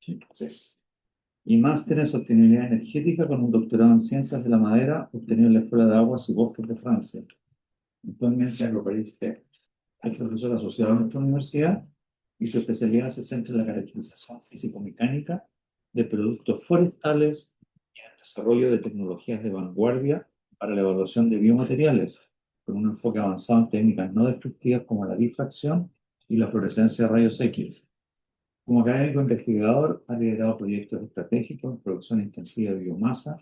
Sí. Sí. Y máster en sostenibilidad energética con un doctorado en ciencias de la madera obtenido en la Escuela de Aguas y Bosques de Francia. Actualmente en París es profesor asociado a nuestra universidad y su especialidad se centra en la caracterización físico-mecánica de productos forestales y en el desarrollo de tecnologías de vanguardia para la evaluación de biomateriales, con un enfoque avanzado en técnicas no destructivas como la difracción y la fluorescencia de rayos X. Como académico investigador, ha liderado proyectos estratégicos en producción intensiva de biomasa,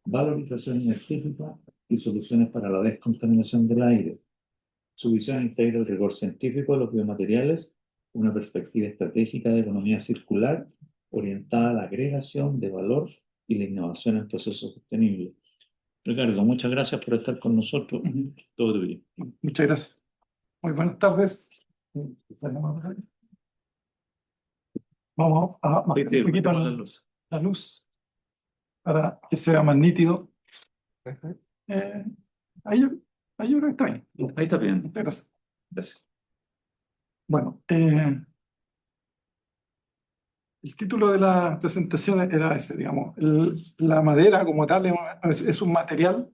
valorización energética y soluciones para la descontaminación del aire. Su visión integra el rigor científico de los biomateriales, una perspectiva estratégica de economía circular orientada a la agregación de valor y la innovación en procesos sostenibles. Ricardo, muchas gracias por estar con nosotros. Todo tuyo. Muchas gracias. Muy buenas tardes. Vamos a bajar un poquito la luz para que se vea más nítido. Eh, ahí, ahí yo creo que está bien. Ahí está bien. Gracias. Gracias. Bueno, el título de la presentación era ese, digamos. La madera como tal es un material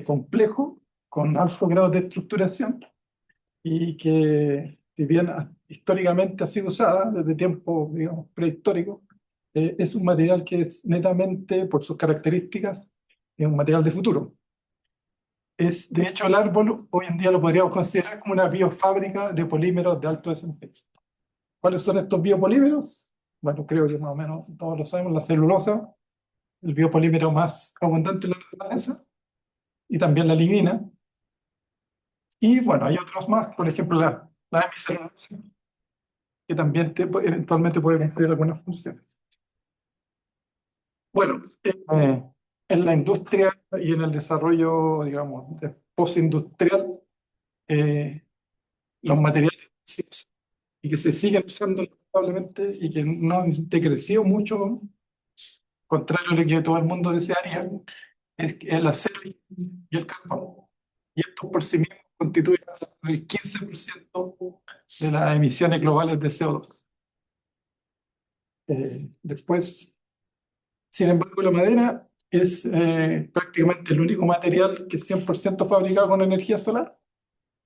complejo con alto grado de estructuración y que, si bien históricamente ha sido usada desde tiempos, digamos, prehistóricos, es un material que es netamente, por sus características, es un material de futuro. De hecho, el árbol hoy en día lo podríamos considerar como una biofábrica de polímeros de alto desempeño. ¿Cuáles son estos biopolímeros? Bueno, creo que más o menos todos lo sabemos: la celulosa, el biopolímero más abundante en la naturaleza, y también la lignina. Y bueno, hay otros más, por ejemplo, la hemicelulosa, que también eventualmente puede cumplir algunas funciones. Bueno, en la industria y en el desarrollo, digamos, postindustrial, los materiales y que se siguen usando lamentablemente y que no han decrecido mucho, contrario a lo que todo el mundo desearía, es el acero y el carbón. Y esto por sí mismo constituye el 15% de las emisiones globales de CO2. Después, sin embargo, la madera es prácticamente el único material que es 100% fabricado con energía solar,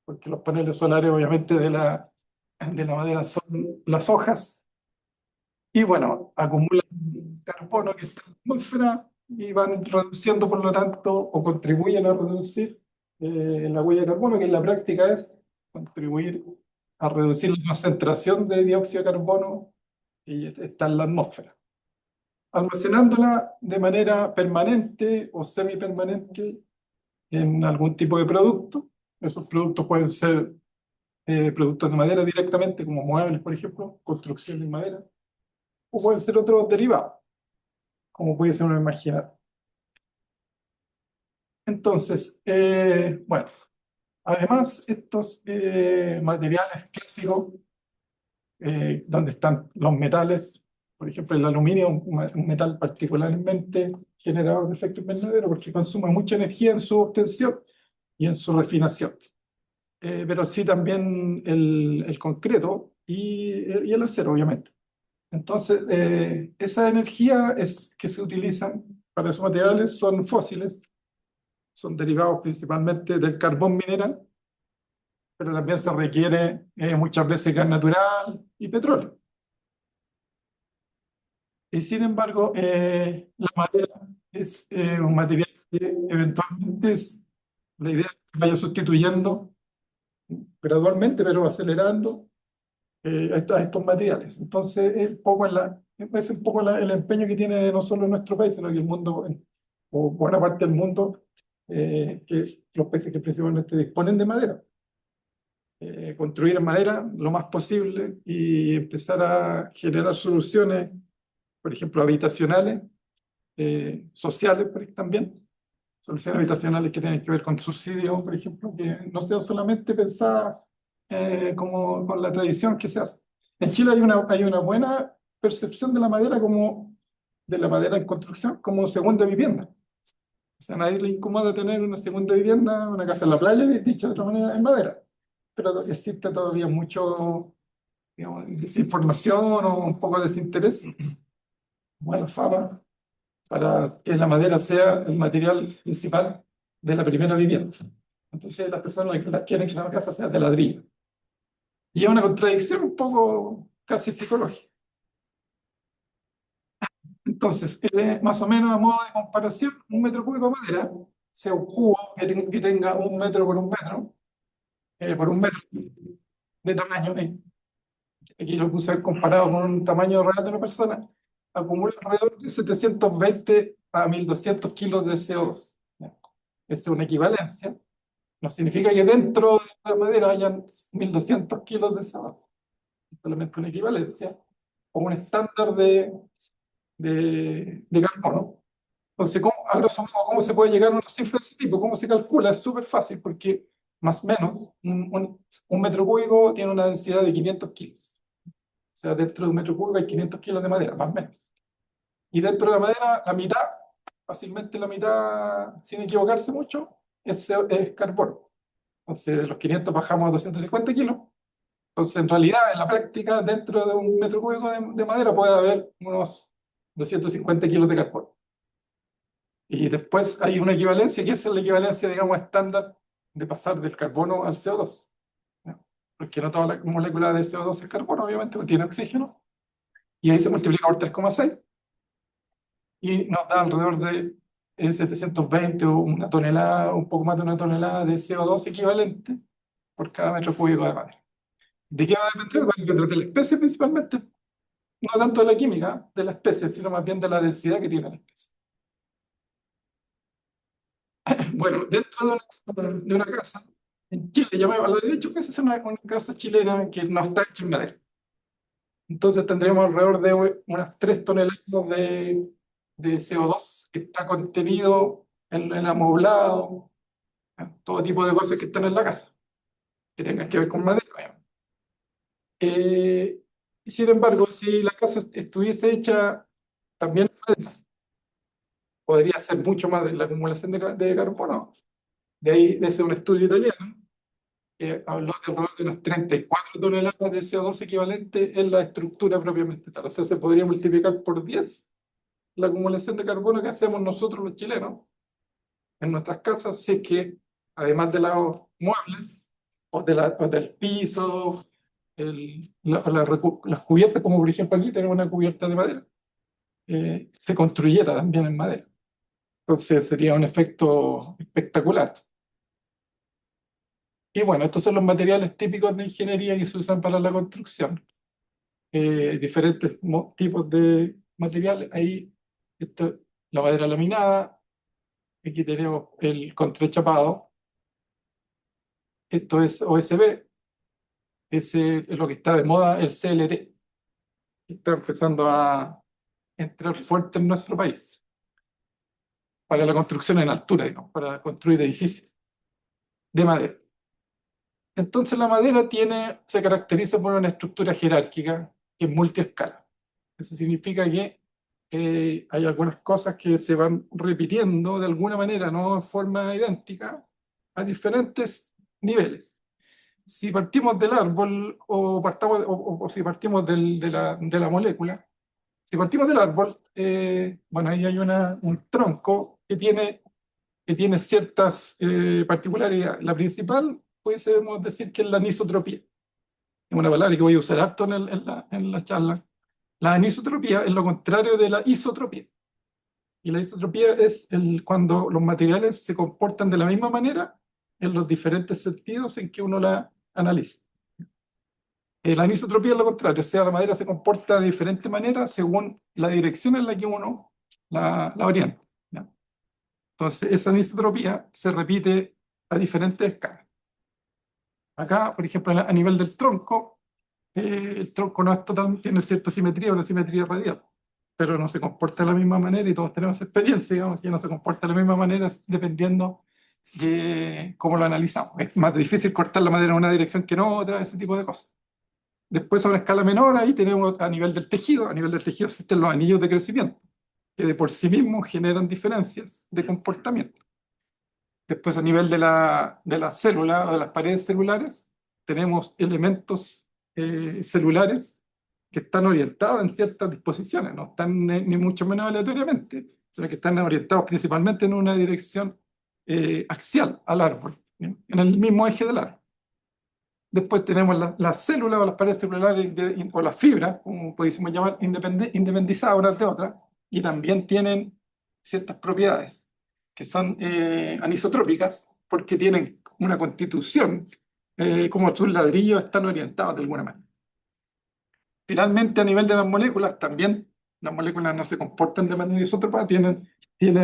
porque los paneles solares obviamente de la madera son las hojas, y bueno, acumulan carbono que está en la atmósfera y van reduciendo, por lo tanto, o contribuyen a reducir la huella de carbono, que en la práctica es contribuir a reducir la concentración de dióxido de carbono que está en la atmósfera, almacenándola de manera permanente o semipermanente en algún tipo de producto. Esos productos pueden ser productos de madera directamente, como muebles, por ejemplo, construcción en madera, o pueden ser otros derivados, como puede ser uno imaginar. Entonces, bueno, además, estos materiales clásicos, donde están los metales, por ejemplo, el aluminio, un metal particularmente generador de efecto invernadero porque consume mucha energía en su obtención y en su refinación. Pero sí también el concreto y el acero, obviamente. Entonces, esa energía que se utilizan para esos materiales son fósiles, son derivados principalmente del carbón mineral, pero también se requiere muchas veces gas natural y petróleo. Y sin embargo, la madera es un material que eventualmente la idea es que vaya sustituyendo gradualmente, pero acelerando a estos materiales. Entonces, es un poco el empeño que tiene no solo nuestro país, sino que el mundo, o buena parte del mundo, que los países que principalmente disponen de madera. Construir en madera lo más posible y empezar a generar soluciones, por ejemplo, habitacionales, sociales también, soluciones habitacionales que tienen que ver con subsidios, por ejemplo, que no sean solamente pensadas como con la tradición que se hace. En Chile hay una buena percepción de la madera en construcción como segunda vivienda. O sea, a nadie le incomoda tener una segunda vivienda, una casa en la playa, dicho de otra manera, en madera. Pero existe todavía mucho digamos, desinformación o un poco de desinterés, mala fama, para que la madera sea el material principal de la primera vivienda. Entonces las personas quieren que la casa sea de ladrillo. Y es una contradicción un poco casi psicológica. Entonces, más o menos a modo de comparación, un metro cúbico de madera, sea un cubo que tenga 1 metro por 1 metro de tamaño, aquí lo puse comparado con un tamaño real de una persona, acumula alrededor de 720 a 1.200 kilos de CO2. ¿Ya? Esa es una equivalencia. No significa que dentro de la madera hayan 1.200 kilos de CO2. Es solamente una equivalencia o un estándar de carbono. Entonces, a grosso modo, ¿cómo se puede llegar a una cifra de ese tipo? ¿Cómo se calcula? Es súper fácil porque más o menos un metro cúbico tiene una densidad de 500 kilos. O sea, dentro de un metro cúbico hay 500 kilos de madera, más o menos. Y dentro de la madera, la mitad, fácilmente la mitad, sin equivocarse mucho, es carbono. Entonces, de los 500 bajamos a 250 kilos. Entonces, en realidad, en la práctica, dentro de un metro cúbico de madera puede haber unos 250 kilos de carbono. Y después hay una equivalencia, que es la equivalencia, digamos, estándar de pasar del carbono al CO2. ¿No? Porque no toda la molécula de CO2 es carbono, obviamente, porque tiene oxígeno. Y ahí se multiplica por 3,6 y nos da alrededor de 720 o una tonelada, un poco más de una tonelada de CO2 equivalente por cada metro cúbico de madera. ¿De qué va a depender? Va a depender de la especie principalmente, no tanto de la química de la especie, sino más bien de la densidad que tiene la especie. Bueno, dentro de una casa, en Chile, llamamos a la derecha, que es una casa chilena que no está hecha en madera. Entonces tendríamos alrededor de unas 3 toneladas de CO2 que está contenido en el amoblado, en todo tipo de cosas que están en la casa, que tengan que ver con madera, obviamente. Sin embargo, si la casa estuviese hecha también en madera, podría ser mucho más de la acumulación de carbono. De ahí, de ese un estudio italiano que habló de alrededor de unas 34 toneladas de CO2 equivalente en la estructura propiamente tal. O sea, se podría multiplicar por 10 la acumulación de carbono que hacemos nosotros los chilenos en nuestras casas, si es que, además de los muebles, o del piso, las cubiertas, como por ejemplo aquí tenemos una cubierta de madera, se construyera también en madera. Entonces sería un efecto espectacular. Y bueno, estos son los materiales típicos de ingeniería que se usan para la construcción. Diferentes tipos de materiales. Ahí, la madera laminada. Aquí tenemos el contrachapado. Esto es OSB. Ese es lo que está de moda, el CLT, que está empezando a entrar fuerte en nuestro país para la construcción en altura, digamos, para construir edificios de madera. Entonces la madera se caracteriza por una estructura jerárquica que es multiescala. Eso significa que hay algunas cosas que se van repitiendo de alguna manera, no en forma idéntica, a diferentes niveles. Si partimos del árbol o si partimos de la molécula, si partimos del árbol, bueno, ahí hay un tronco que tiene ciertas particularidades. La principal, podemos decir que es la anisotropía. Es una palabra que voy a usar harto en la charla. La anisotropía es lo contrario de la isotropía. Y la isotropía es cuando los materiales se comportan de la misma manera en los diferentes sentidos en que uno la analiza. La anisotropía es lo contrario, o sea, la madera se comporta de diferente manera según la dirección en la que uno la orienta. ¿Ya? Entonces, esa anisotropía se repite a diferentes escalas. Acá, por ejemplo, a nivel del tronco, el tronco no es tiene cierta simetría, una simetría radial, pero no se comporta de la misma manera y todos tenemos experiencia, digamos, que no se comporta de la misma manera dependiendo de cómo lo analizamos. Es más difícil cortar la madera en una dirección que en otra, ese tipo de cosas. Después, a una escala menor, ahí tenemos a nivel del tejido. A nivel del tejido existen los anillos de crecimiento, que de por sí mismos generan diferencias de comportamiento. Después, a nivel de la célula o de las paredes celulares, tenemos elementos celulares que están orientados en ciertas disposiciones, no están ni mucho menos aleatoriamente, sino que están orientados principalmente en una dirección axial al árbol, en el mismo eje del árbol. Después tenemos las células o las paredes celulares o las fibras, como pudiésemos llamar, independizadas unas de otras, y también tienen ciertas propiedades que son anisotrópicas porque tienen una constitución, como sus ladrillos están orientados de alguna manera. Finalmente, a nivel de las moléculas, también las moléculas no se comportan de manera isótropa, tienen,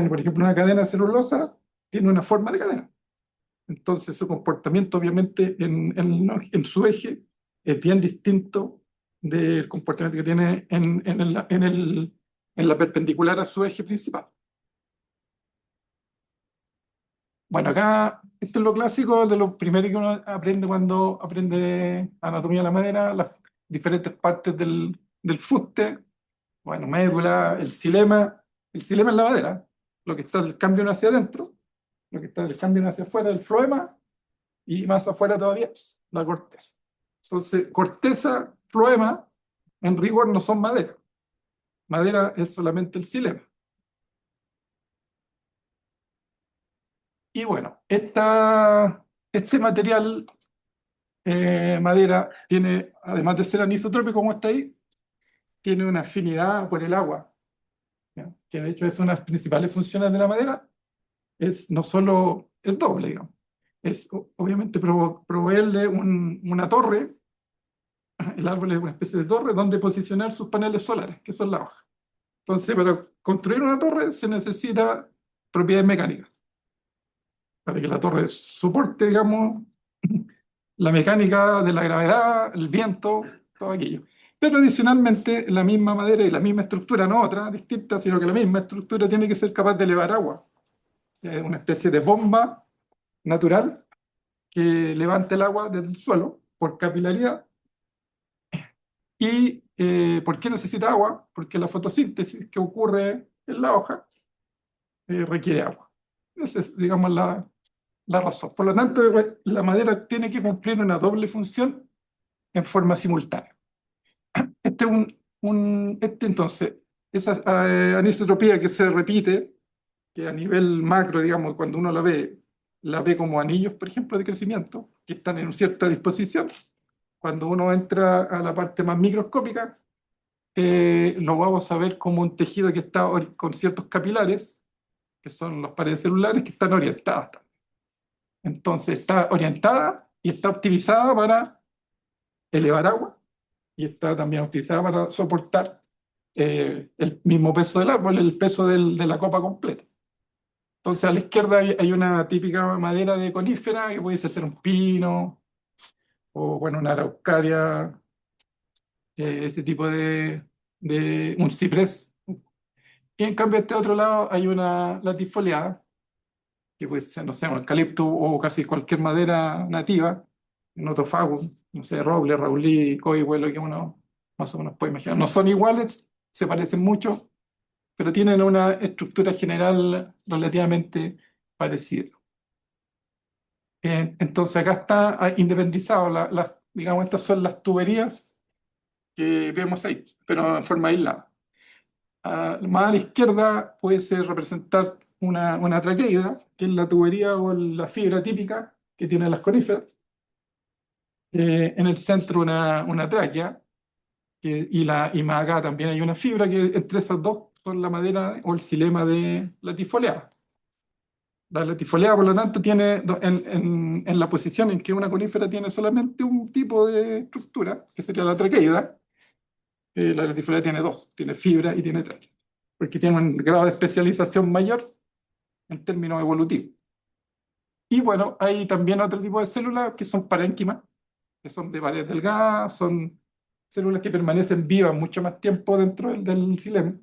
por ejemplo, una cadena celulosa, tiene una forma de cadena. Entonces, su comportamiento, obviamente, en su eje es bien distinto del comportamiento que tiene en la perpendicular a su eje principal. Bueno, acá, esto es lo clásico de lo primero que uno aprende cuando aprende anatomía de la madera, las diferentes partes del fuste, bueno, médula, el xilema. El xilema es la madera, lo que está del cambio hacia adentro, lo que está del cambio hacia afuera, el floema, y más afuera todavía, la corteza. Entonces, corteza, floema, en rigor no son madera. Madera es solamente el xilema. Y bueno, este material, madera, tiene, además de ser anisotrópico como está ahí, tiene una afinidad por el agua, ¿ya? Que de hecho es una de las principales funciones de la madera, es no solo el doble, digamos, es obviamente proveerle una torre. El árbol es una especie de torre donde posicionar sus paneles solares, que son las hojas. Entonces, para construir una torre se necesita propiedades mecánicas, para que la torre soporte, digamos, la mecánica de la gravedad, el viento, todo aquello. Pero adicionalmente, la misma madera y la misma estructura, no otra, distinta, sino que la misma estructura tiene que ser capaz de elevar agua. Es una especie de bomba natural que levanta el agua desde el suelo por capilaridad. ¿Y por qué necesita agua? Porque la fotosíntesis que ocurre en la hoja requiere agua. Esa es, digamos, la razón. Por lo tanto, la madera tiene que cumplir una doble función en forma simultánea. Entonces, esa anisotropía que se repite, que a nivel macro, digamos, cuando uno la ve como anillos, por ejemplo, de crecimiento, que están en cierta disposición. Cuando uno entra a la parte más microscópica, lo vamos a ver como un tejido que está con ciertos capilares, que son las paredes celulares, que están orientadas. Entonces está orientada y está optimizada para elevar agua y está también optimizada para soportar el mismo peso del árbol, el peso de la copa completa. Entonces a la izquierda hay una típica madera de conífera que puede ser un pino o bueno, una araucaria, ese tipo de un ciprés. Y en cambio, a este otro lado hay una latifoliada, que puede ser, no sé, un eucalipto o casi cualquier madera nativa, notofagus, no sé, roble, raulí, coihue, lo que uno más o menos puede imaginar. No son iguales, se parecen mucho, pero tienen una estructura general relativamente parecida. Entonces acá está independizado, digamos, estas son las tuberías que vemos ahí, pero en forma aislada. Más a la izquierda puede ser representar una traqueida, que es la tubería o la fibra típica que tienen las coníferas. En el centro una tráquea, y más acá también hay una fibra que entre esas dos son la madera o el xilema de latifoleada. La latifoleada, por lo tanto, tiene en la posición en que una conífera tiene solamente un tipo de estructura, que sería la traqueida, la latifoleada tiene dos, tiene fibra y tiene tráquea, porque tiene un grado de especialización mayor en términos evolutivos. Y bueno, hay también otro tipo de células que son parénquimas, que son de paredes delgadas, son células que permanecen vivas mucho más tiempo dentro del xilema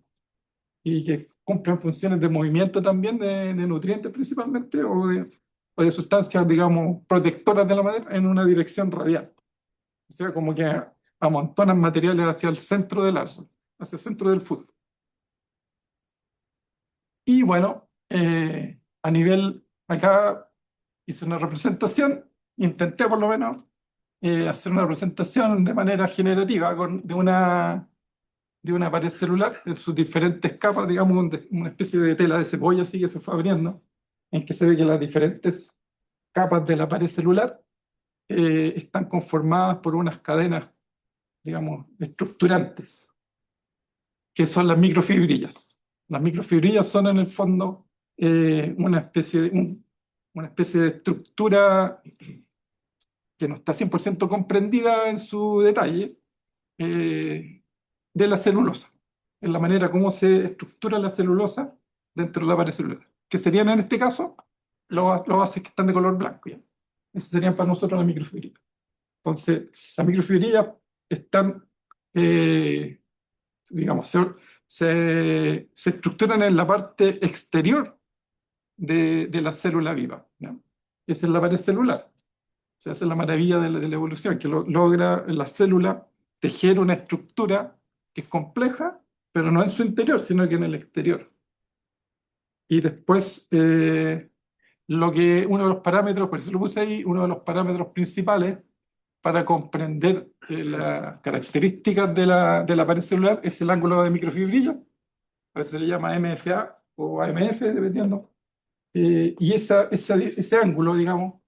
y que cumplen funciones de movimiento también, de nutrientes principalmente, o de sustancias, digamos, protectoras de la madera en una dirección radial. O sea, como que amontonan materiales hacia el centro del árbol, hacia el centro del fruto. Y bueno, acá hice una representación, intenté por lo menos hacer una representación de manera generativa de una pared celular en sus diferentes capas, digamos, una especie de tela de cebolla así que se fue abriendo, en que se ve que las diferentes capas de la pared celular están conformadas por unas cadenas, digamos, estructurantes, que son las microfibrillas. Las microfibrillas son en el fondo una especie de estructura que no está 100% comprendida en su detalle, eh, de la celulosa, en la manera como se estructura la celulosa dentro de la pared celular, que serían en este caso los bases que están de color blanco. ¿Ya? Esas serían para nosotros las microfibrillas. Entonces, las microfibrillas están, eh, digamos, se estructuran en la parte exterior de la célula viva. ¿Ya? Esa es la pared celular. O sea, esa es la maravilla de la evolución, que logra la célula tejer una estructura que es compleja, pero no en su interior, sino que en el exterior. Y después, uno de los parámetros, por eso lo puse ahí, uno de los parámetros principales para comprender las características de la pared celular es el ángulo de microfibrillas, a veces se le llama MFA o AMF, dependiendo. Y ese ángulo, digamos,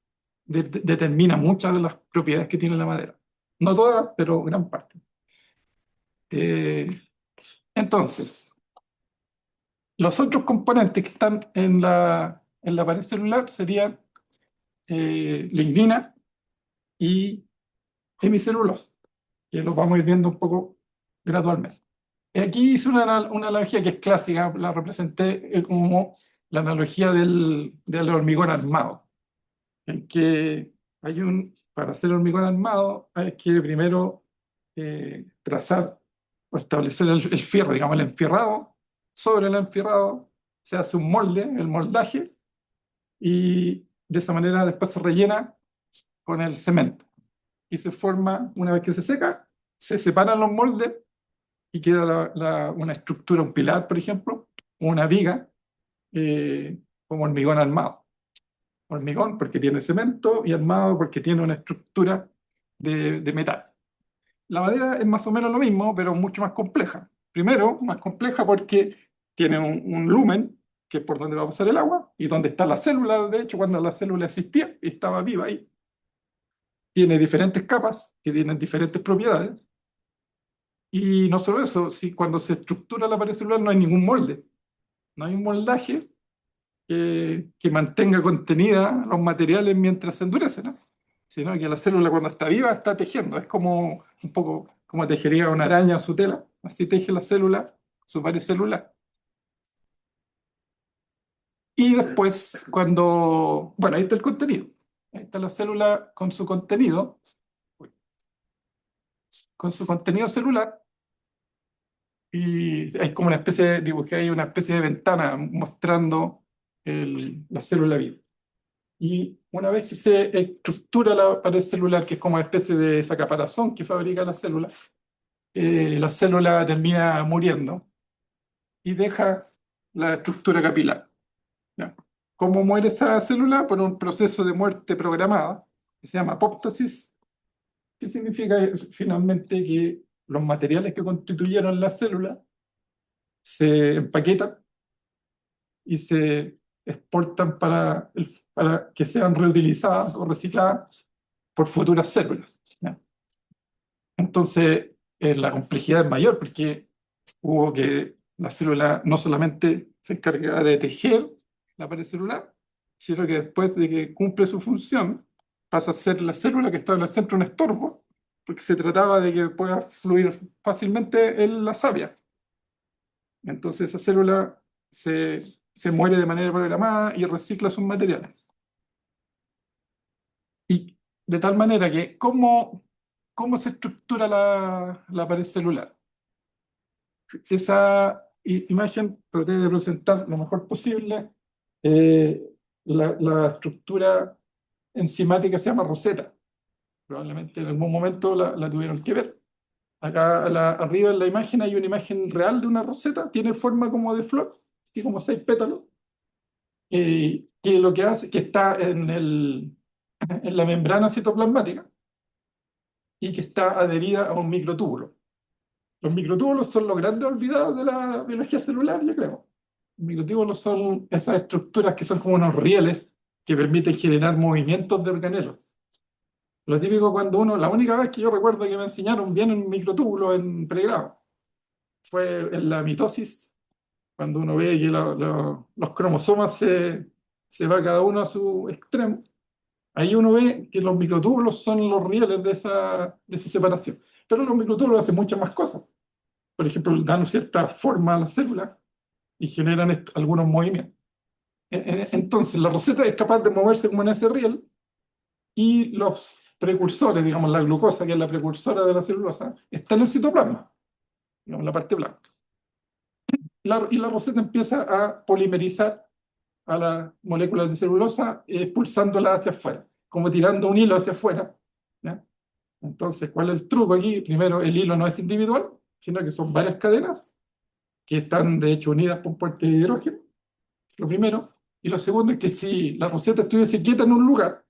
determina muchas de las propiedades que tiene la madera. No todas, pero gran parte. Eh, entonces, los otros componentes que están en la pared celular serían lignina y hemicelulosa, que los vamos a ir viendo un poco gradualmente. Aquí hice una analogía que es clásica, la representé como la analogía del hormigón armado, en que para hacer hormigón armado hay que primero trazar o establecer el fierro, digamos, el enfierrado. Sobre el enfierrado se hace un molde, el moldaje, y de esa manera después se rellena con el cemento. Y se forma, una vez que se seca, se separan los moldes y queda una estructura, un pilar, por ejemplo, o una viga, como hormigón armado. Hormigón porque tiene cemento y armado porque tiene una estructura de metal. La madera es más o menos lo mismo, pero mucho más compleja. Primero, más compleja porque tiene un lumen, que es por donde va a pasar el agua, y donde está la célula, de hecho, cuando la célula existía y estaba viva ahí. Tiene diferentes capas que tienen diferentes propiedades. Y no solo eso, si cuando se estructura la pared celular no hay ningún molde, no hay un moldaje que mantenga contenida los materiales mientras se endurece, ¿no? Sino que la célula cuando está viva está tejiendo, es como un poco como tejería una araña su tela, así teje la célula, su pared celular. Y después bueno, ahí está el contenido, ahí está la célula con su contenido celular, y es como una especie dibujé ahí una especie de ventana mostrando la célula viva. Y una vez que se estructura la pared celular, que es como una especie de esa caparazón que fabrica la célula termina muriendo y deja la estructura capilar. ¿Ya? ¿Cómo muere esa célula? Por un proceso de muerte programada, que se llama apoptosis, que significa finalmente que los materiales que constituyeron la célula se empaquetan y se exportan para que sean reutilizadas o recicladas por futuras células. ¿Ya? Entonces, la complejidad es mayor porque hubo que la célula no solamente se encarga de tejer la pared celular, sino que después de que cumple su función, pasa a ser la célula que está en el centro un estorbo, porque se trataba de que pueda fluir fácilmente en la savia. Entonces esa célula se muere de manera programada y recicla sus materiales. Y de tal manera que, ¿cómo se estructura la pared celular? Esa imagen traté de presentar lo mejor posible eh, la estructura enzimática se llama roseta. Probablemente en algún momento la tuvieron que ver. Acá arriba en la imagen hay una imagen real de una roseta, tiene forma como de flor, tiene como 6 pétalos, que lo que hace, que está en la membrana citoplasmática, y que está adherida a un microtúbulo. Los microtúbulos son los grandes olvidados de la biología celular, yo creo. Los microtúbulos son esas estructuras que son como unos rieles que permiten generar movimientos de organelos. Lo típico cuando la única vez que yo recuerdo que me enseñaron bien un microtúbulo en pregrado fue en la mitosis, cuando uno ve que los cromosomas se va cada uno a su extremo. Ahí uno ve que los microtúbulos son los rieles de esa separación. Pero los microtúbulos hacen muchas más cosas. Por ejemplo, dan cierta forma a las células y generan algunos movimientos. Entonces, la roseta es capaz de moverse como en ese riel y los precursores, digamos, la glucosa, que es la precursora de la celulosa, está en el citoplasma, digamos, la parte blanca. Y la roseta empieza a polimerizar a las moléculas de celulosa, expulsándolas hacia afuera, como tirando un hilo hacia afuera, ¿ya? Entonces, ¿cuál es el truco aquí? Primero, el hilo no es individual, sino que son varias cadenas que están, de hecho, unidas por un puente de hidrógeno. Lo primero. Y lo segundo es que si la roseta estuviese quieta en un lugar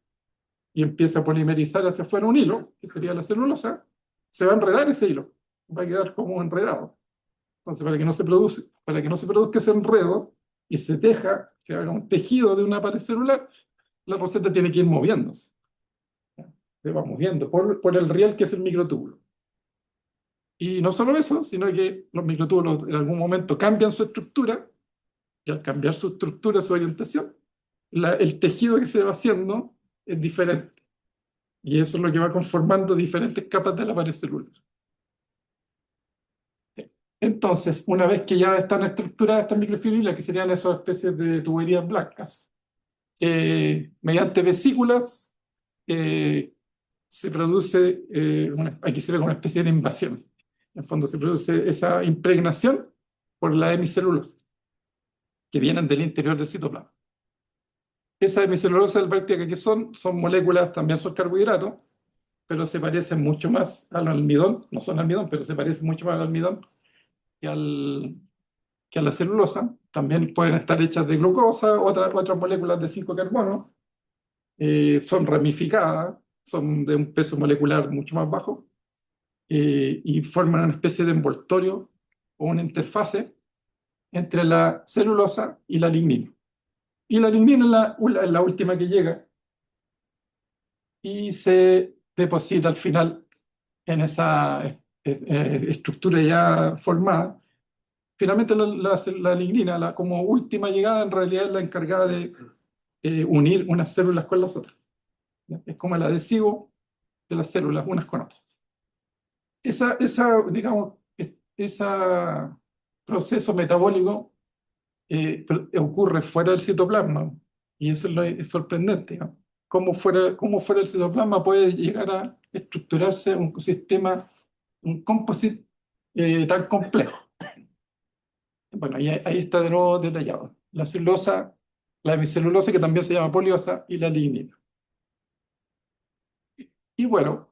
y empieza a polimerizar hacia afuera un hilo, que sería la celulosa, se va a enredar ese hilo, va a quedar como enredado. Entonces, para que no se produzca ese enredo y se teja, que haga un tejido de una pared celular, la roseta tiene que ir moviéndose. Se va moviendo por el riel que es el microtúbulo. Y no solo eso, sino que los microtúbulos en algún momento cambian su estructura, y al cambiar su estructura, su orientación, el tejido que se va haciendo es diferente. Y eso es lo que va conformando diferentes capas de la pared celular. Entonces, una vez que ya están estructuradas estas microfibrilas, que serían esas especies de tuberías blancas, mediante vesículas se produce, aquí se ve como una especie de invasión. En el fondo se produce esa impregnación por la hemicelulosa, que vienen del interior del citoplasma. Esas hemicelulosas del práctica que son moléculas, también son carbohidratos, pero se parecen mucho más al almidón, no son almidón, pero se parecen mucho más al almidón que, que a la celulosa. También pueden estar hechas de glucosa, otras moléculas de 5 carbono, son ramificadas, son de un peso molecular mucho más bajo, y forman una especie de envoltorio o una interfase entre la celulosa y la lignina. Y la lignina es la última que llega y se deposita al final en esa estructura ya formada. Finalmente la lignina, como última llegada, en realidad es la encargada de unir unas células con las otras. ¿Ya? Es como el adhesivo de las células unas con otras. Digamos, ese proceso metabólico ocurre fuera del citoplasma, y eso es sorprendente, ¿no? Cómo fuera del citoplasma puede llegar a estructurarse un sistema, un composite tan complejo. Bueno, ahí está de nuevo detallado. La celulosa, la hemicelulosa, que también se llama poliosa, y la lignina. Y bueno,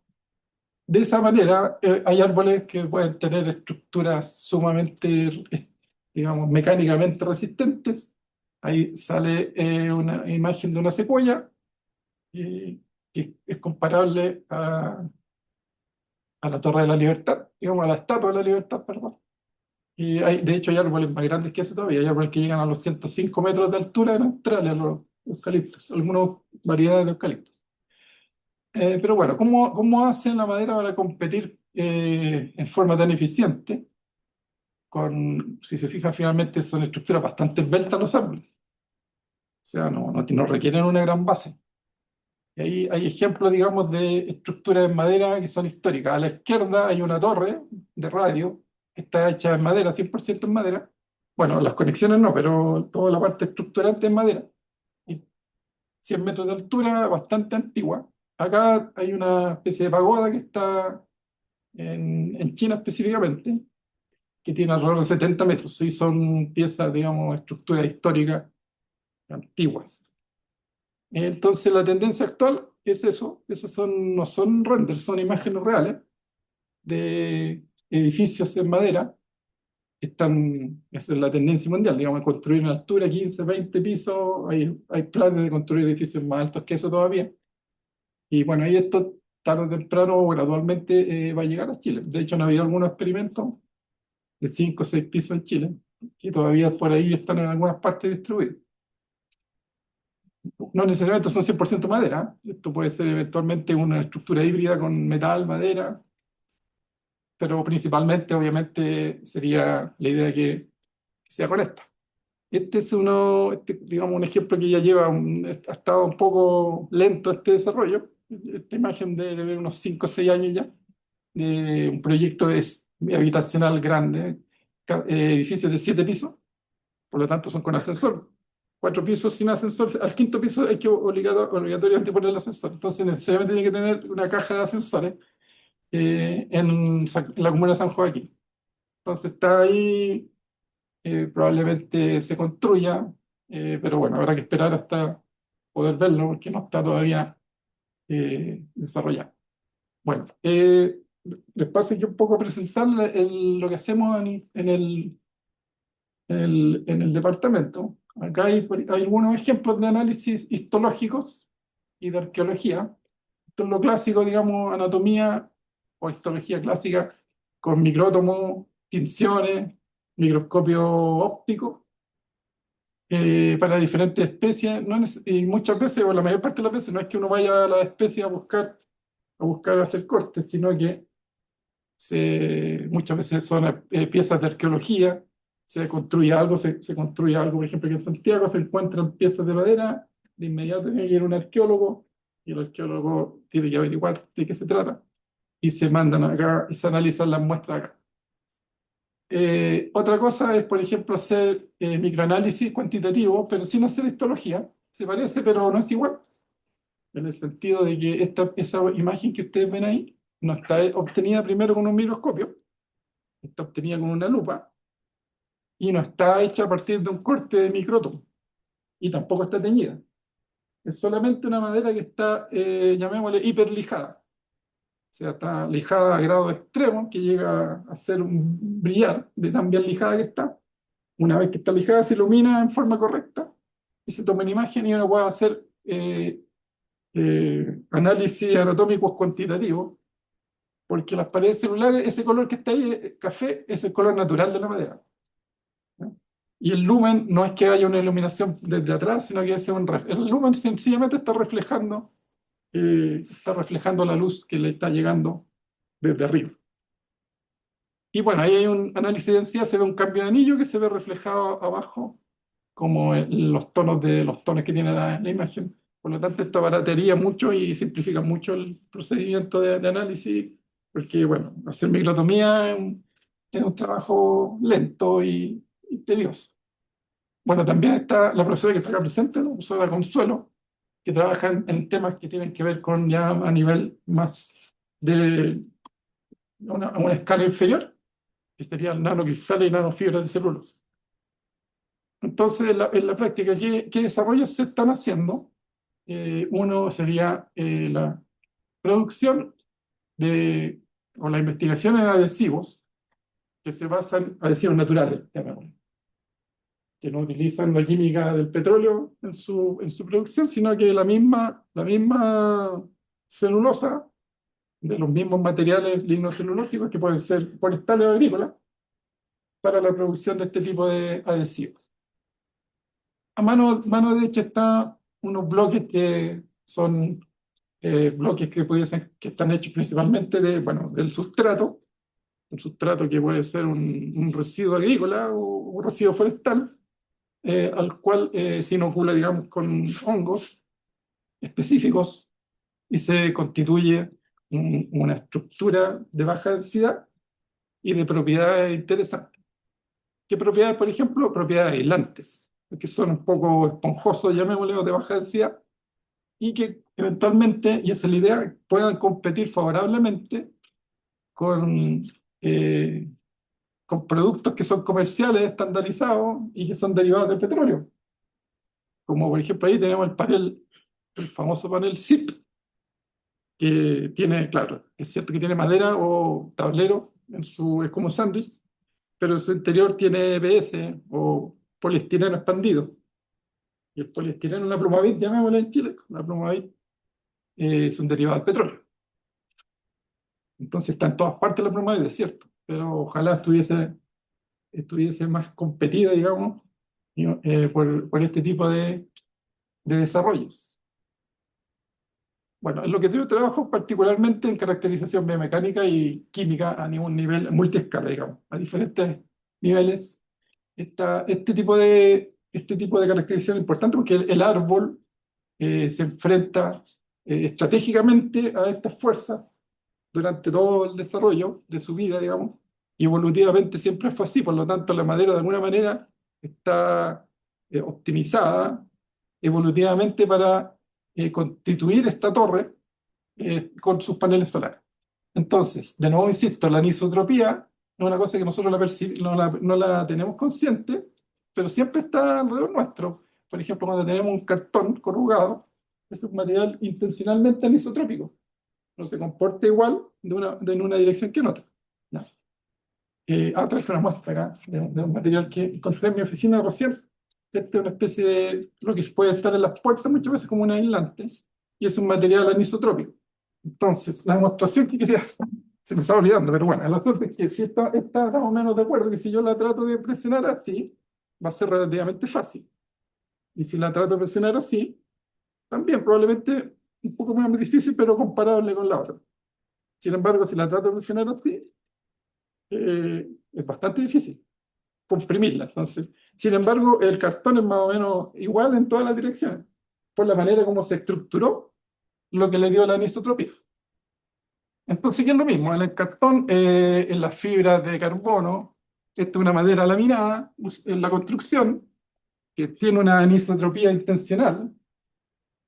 de esa manera hay árboles que pueden tener estructuras sumamente, digamos, mecánicamente resistentes. Ahí sale una imagen de una secuoya que es comparable a la Torre de la Libertad, digamos, a la Estatua de la Libertad, perdón. Y de hecho hay árboles más grandes que eso todavía. Hay árboles que llegan a los 105 metros de altura en Australia, los eucaliptos, algunas variedades de eucaliptos. Pero bueno, ¿cómo hace la madera para competir en forma tan eficiente? Si se fija, finalmente son estructuras bastante esbeltas los árboles. O sea, no requieren una gran base. Y ahí hay ejemplos, digamos, de estructuras en madera que son históricas. A la izquierda hay una torre de radio que está hecha en madera, 100% en madera. Bueno, las conexiones no, pero toda la parte estructurante es madera. Y 100 metros de altura, bastante antigua. Acá hay una especie de pagoda que está en China específicamente, que tiene alrededor de 70 metros. Y son piezas, digamos, estructuras históricas antiguas. Entonces la tendencia actual es eso. No son renders, son imágenes reales de edificios en madera. Esa es la tendencia mundial, digamos, construir en altura 15, 20 pisos. Hay planes de construir edificios más altos que eso todavía. Y bueno, ahí esto tarde o temprano, gradualmente, va a llegar a Chile. De hecho, han habido algunos experimentos de 5 o 6 pisos en Chile, que todavía por ahí están en algunas partes distribuidos. No necesariamente son 100% madera, ¿eh? Esto puede ser eventualmente una estructura híbrida con metal, madera, pero principalmente, obviamente, sería la idea que sea con esta. Este es digamos, un ejemplo que ya ha estado un poco lento este desarrollo. Esta imagen debe de unos 5 o 6 años ya, de un proyecto habitacional grande, edificios de 7 pisos, por lo tanto son con ascensor. 4 pisos sin ascensor, al quinto piso hay que obligatoriamente poner el ascensor. Entonces necesariamente tiene que tener una caja de ascensores en la comuna de San Joaquín. Entonces está ahí, probablemente se construya, pero bueno, habrá que esperar hasta poder verlo porque no está todavía desarrollado. Bueno, les paso aquí un poco a presentar lo que hacemos en el departamento. Acá hay algunos ejemplos de análisis histológicos y de arqueología. Esto es lo clásico, digamos, anatomía o histología clásica con micrótomo, tinciones, microscopio óptico para diferentes especies. Y muchas veces, o la mayor parte de las veces, no es que uno vaya a la especie a buscar hacer cortes, sino que muchas veces son piezas de arqueología, se construye algo, por ejemplo, que en Santiago se encuentran piezas de madera, de inmediato tiene que ir un arqueólogo, y el arqueólogo tiene que averiguar de qué se trata, y se mandan acá y se analizan las muestras acá. Otra cosa es, por ejemplo, hacer microanálisis cuantitativo, pero sin hacer histología. Se parece, pero no es igual, en el sentido de que esa imagen que ustedes ven ahí no está obtenida primero con un microscopio, está obtenida con una lupa y no está hecha a partir de un corte de micrótomo y tampoco está teñida. Es solamente una madera que está, llamémosle, hiperlijada. O sea, está lijada a grado extremo, que llega a ser un brillar de tan bien lijada que está. Una vez que está lijada, se ilumina en forma correcta y se toma una imagen y uno puede hacer análisis anatómicos cuantitativos, porque las paredes celulares, ese color que está ahí, café, es el color natural de la madera. ¿No? Y el lumen no es que haya una iluminación desde atrás, sino que el lumen sencillamente está reflejando la luz que le está llegando desde arriba. Y bueno, ahí hay un análisis de densidad, se ve un cambio de anillo que se ve reflejado abajo, como los tonos que tiene la imagen. Por lo tanto, esto abaratería mucho y simplifica mucho el procedimiento de análisis, porque, bueno, hacer microtomía es un trabajo lento y tedioso. Bueno, también está la profesora que está acá presente, la profesora Consuelo, que trabaja en temas que tienen que ver con ya a nivel más de una escala inferior, que serían nanocristales y nanofibras de celulosa. Entonces, en la práctica, ¿qué desarrollos se están haciendo? Uno sería la producción o la investigación en adhesivos que se basan en adhesivos naturales, llamémoslo, que no utilizan la química del petróleo en su producción, sino que la misma celulosa, de los mismos materiales lignocelulósicos que pueden ser forestales o agrícolas, para la producción de este tipo de adhesivos. A mano derecha están unos bloques que son bloques que están hechos principalmente bueno, del sustrato, un sustrato que puede ser un residuo agrícola o un residuo forestal, al cual se inocula, digamos, con hongos específicos y se constituye una estructura de baja densidad y de propiedades interesantes. ¿Qué propiedades, por ejemplo? Propiedades aislantes, que son un poco esponjosos, llamémosle, o de baja densidad, y que eventualmente, y esa es la idea, puedan competir favorablemente con, eh, con productos que son comerciales, estandarizados y que son derivados del petróleo. Como por ejemplo ahí tenemos el famoso panel SIP, que tiene, claro, es cierto que tiene madera o tablero, es como un sándwich, pero en su interior tiene EPS o poliestireno expandido. Y el poliestireno, la plumavit, llamémosla en Chile, la plumavit es un derivado del petróleo. Entonces está en todas partes la pluma cierto, pero ojalá estuviese más competida, digamos, por este tipo de desarrollos. Bueno, en lo que yo trabajo particularmente en caracterización biomecánica y química a un nivel multiescala, digamos, a diferentes niveles. Este tipo de caracterización es importante porque el árbol se enfrenta estratégicamente a estas fuerzas durante todo el desarrollo de su vida, digamos, y evolutivamente siempre fue así. Por lo tanto, la madera de alguna manera está optimizada evolutivamente para constituir esta torre con sus paneles solares. Entonces, de nuevo insisto, la anisotropía es una cosa que nosotros no la tenemos consciente, pero siempre está alrededor nuestro. Por ejemplo, cuando tenemos un cartón corrugado, es un material intencionalmente anisotrópico. No se comporta igual en una dirección que en otra. ¿Ya? Traje una muestra acá de un material que encontré en mi oficina recién. Este es una especie de lo que puede estar en las puertas muchas veces como un aislante, y es un material anisotrópico. Entonces, la demostración que quería, se me estaba olvidando, pero bueno, el asunto es que si está más o menos de acuerdo que si yo la trato de presionar así, va a ser relativamente fácil. Y si la trato de presionar así, también probablemente un poco más difícil, pero comparable con la otra. Sin embargo, si la trato de presionar así, es bastante difícil comprimirla. Entonces, sin embargo, el cartón es más o menos igual en todas las direcciones, por la manera como se estructuró lo que le dio la anisotropía. Entonces, ¿qué es lo mismo? En el cartón, en las fibras de carbono, esta es una madera laminada en la construcción, que tiene una anisotropía intencional,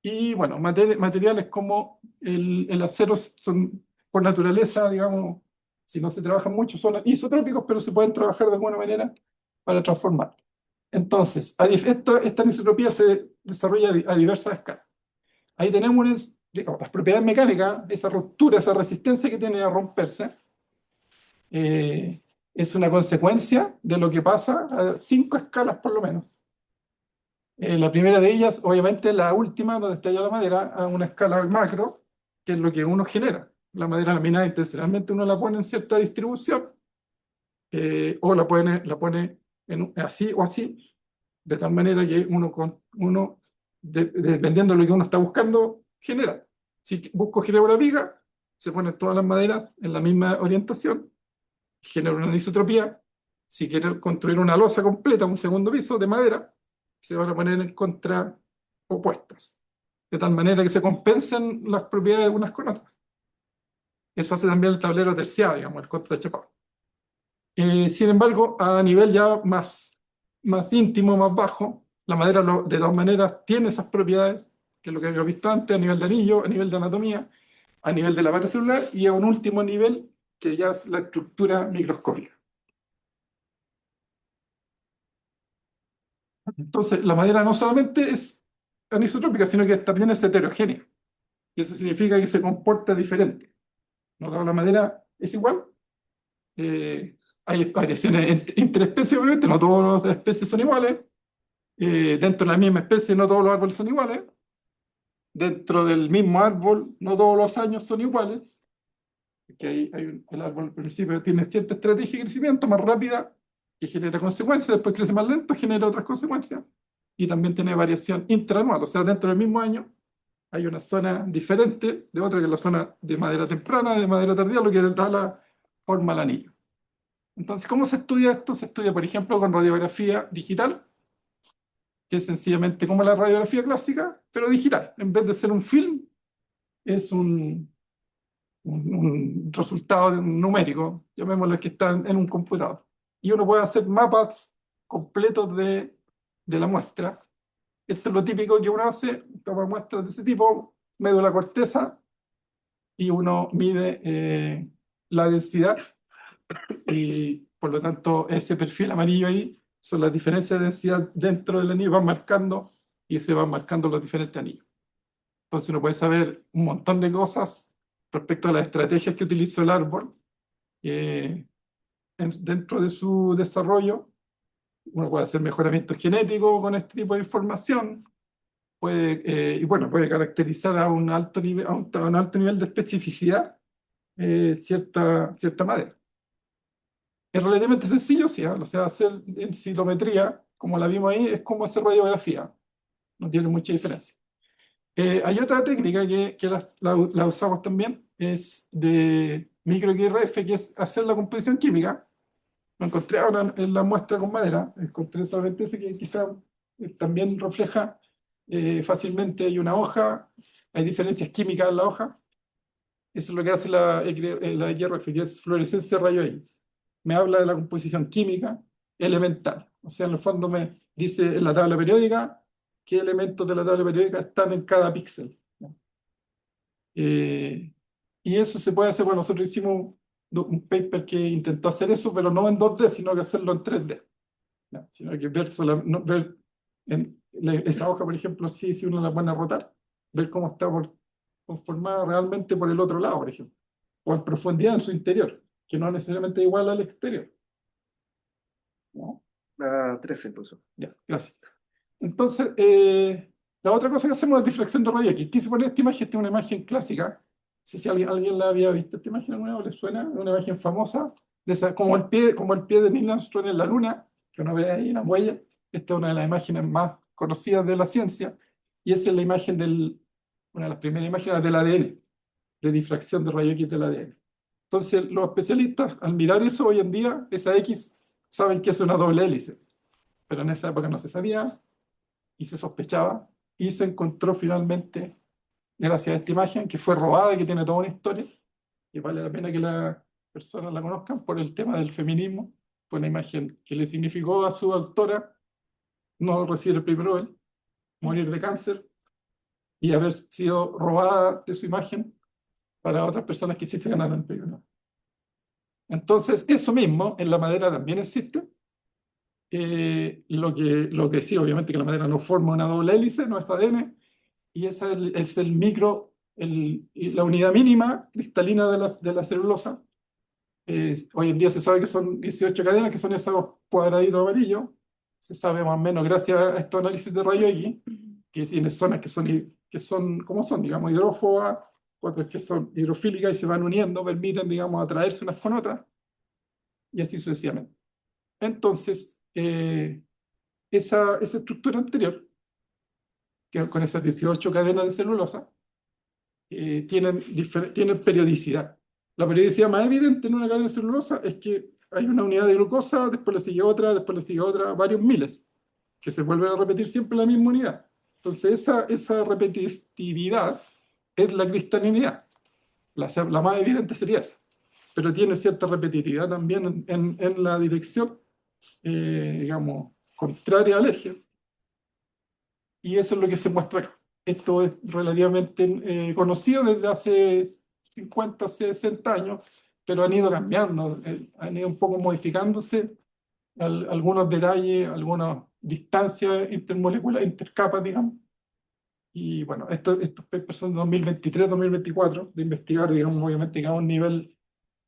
y bueno, materiales como el acero son, por naturaleza, digamos, si no se trabajan mucho, son isotrópicos, pero se pueden trabajar de alguna manera para transformar. Entonces, esta anisotropía se desarrolla a diversas escalas. Ahí tenemos digamos, las propiedades mecánicas, esa ruptura, esa resistencia que tiene a romperse, es una consecuencia de lo que pasa a 5 escalas por lo menos. La primera de ellas, obviamente, la última, donde está ya la madera, a una escala macro, que es lo que uno genera. La madera laminada intencionalmente uno la pone en cierta distribución, o la pone así o así, de tal manera que dependiendo de lo que uno está buscando, genera. Si busco generar una viga, se ponen todas las maderas en la misma orientación, genera una anisotropía. Si quiero construir una losa completa, un segundo piso de madera, se van a poner en contra opuestas, de tal manera que se compensen las propiedades unas con otras. Eso hace también el tablero terciado, digamos, el contrachapado. Sin embargo, a nivel ya más íntimo, más bajo, la madera de todas maneras tiene esas propiedades, que es lo que habíamos visto antes, a nivel de anillo, a nivel de anatomía, a nivel de la pared celular, y a un último nivel, que ya es la estructura microscópica. Entonces, la madera no solamente es anisotrópica, sino que también es heterogénea. Y eso significa que se comporta diferente. No toda la madera es igual. Hay variaciones entre especies, obviamente, no todas las especies son iguales. Dentro de la misma especie, no todos los árboles son iguales. Dentro del mismo árbol, no todos los años son iguales. Porque el árbol al principio tiene cierta estrategia de crecimiento más rápida, que genera consecuencias, después crece más lento, genera otras consecuencias. Y también tiene variación intraanual, o sea, dentro del mismo año hay una zona diferente de otra, que es la zona de madera temprana, de madera tardía, lo que da la forma al anillo. Entonces, ¿cómo se estudia esto? Se estudia, por ejemplo, con radiografía digital, que es sencillamente como la radiografía clásica, pero digital. En vez de ser un film, es un resultado numérico, llamémoslo, que está en un computador. Y uno puede hacer mapas completos de la muestra. Esto es lo típico que uno hace, toma muestras de ese tipo, médula corteza, y uno mide la densidad, y por lo tanto ese perfil amarillo ahí son las diferencias de densidad dentro del anillo, van marcando y se van marcando los diferentes anillos. Entonces uno puede saber un montón de cosas respecto a las estrategias que utilizó el árbol dentro de su desarrollo. Uno puede hacer mejoramiento genético con este tipo de información, y bueno, puede caracterizar a un alto nivel, a un alto nivel de especificidad cierta madera. Es relativamente sencillo, sí, ¿ah? O sea, hacer en citometría, como la vimos ahí, es como hacer radiografía, no tiene mucha diferencia. Hay otra técnica que la usamos también, es de microXRF, que es hacer la composición química. Lo encontré ahora en la muestra con madera, encontré solamente ese que quizá también refleja fácilmente, hay una hoja, hay diferencias químicas en la hoja. Eso es lo que hace la XRF, que es fluorescencia de rayos X. Me habla de la composición química elemental. O sea, en el fondo me dice en la tabla periódica qué elementos de la tabla periódica están en cada píxel. ¿No? Y eso se puede hacer, bueno, nosotros hicimos un paper que intentó hacer eso, pero no en 2D, sino que hacerlo en 3D. ¿No? Sino que ver, no, ver esa hoja, por ejemplo, si uno la pone a rotar, ver cómo está conformada realmente por el otro lado, por ejemplo, o en profundidad en su interior, que no necesariamente es igual al exterior. ¿No? La 13, profesor. Ya, gracias. Entonces, la otra cosa que hacemos es difracción de rayos X. Quise poner esta imagen, esta es una imagen clásica. No sé si alguien la había visto, esta imagen alguna vez, ¿le suena? Es una imagen famosa, como el pie de Neil Armstrong en la Luna, que uno ve ahí en la huella. Esta es una de las imágenes más conocidas de la ciencia, y esa es la imagen una de las primeras imágenes del ADN, de difracción de rayos X del ADN. Entonces, los especialistas, al mirar eso hoy en día, esa X, saben que es una doble hélice, pero en esa época no se sabía y se sospechaba, y se encontró finalmente, gracias a esta imagen, que fue robada y que tiene toda una historia, y vale la pena que las personas la conozcan por el tema del feminismo. Fue una imagen que le significó a su autora no recibir el premio Nobel, morir de cáncer y haber sido robada de su imagen para otras personas que sí se ganaron el premio Nobel. Entonces, eso mismo en la madera también existe. Lo que sí, obviamente, que la madera no forma una doble hélice, no es ADN, y esa es el micro, la unidad mínima cristalina de la celulosa. Hoy en día se sabe que son 18 cadenas, que son esos cuadraditos amarillos. Se sabe más o menos gracias a estos análisis de rayos X, que tiene zonas que son, ¿cómo son? Digamos, hidrófobas, otras que son hidrofílicas y se van uniendo, permiten, digamos, atraerse unas con otras, y así sucesivamente. Entonces, esa estructura anterior, que con esas 18 cadenas de celulosa, tienen periodicidad. La periodicidad más evidente en una cadena de celulosa es que hay una unidad de glucosa, después le sigue otra, después le sigue otra, varios miles, que se vuelven a repetir siempre la misma unidad. Entonces, esa repetitividad es la cristalinidad. La más evidente sería esa, pero tiene cierta repetitividad también en la dirección, digamos, contraria al eje. Y eso es lo que se muestra acá. Esto es relativamente conocido desde hace 50, 60 años, pero han ido cambiando, han ido un poco modificándose algunos detalles, algunas distancias intermoleculares, intercapas, digamos. Y bueno, estos papers son de 2023, 2024, de investigar, digamos, obviamente, a un nivel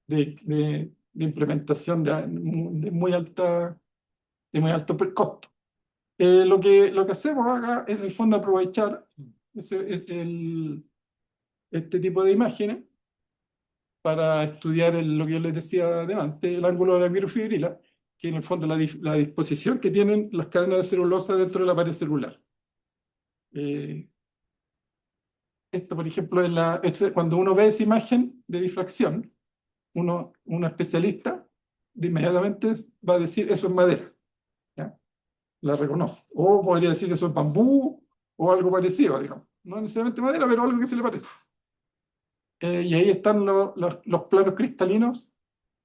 de implementación de muy alto costo. Lo que hacemos acá es, en el fondo, aprovechar este tipo de imágenes para estudiar lo que yo les decía antes, el ángulo de la microfibrila, que en el fondo la disposición que tienen las cadenas de celulosa dentro de la pared celular. Esto, por ejemplo, cuando uno ve esa imagen de difracción, un especialista inmediatamente va a decir eso es madera. ¿Ya? La reconoce. O podría decir eso es bambú o algo parecido, digamos. No necesariamente madera, pero algo que se le parece. Y ahí están los planos cristalinos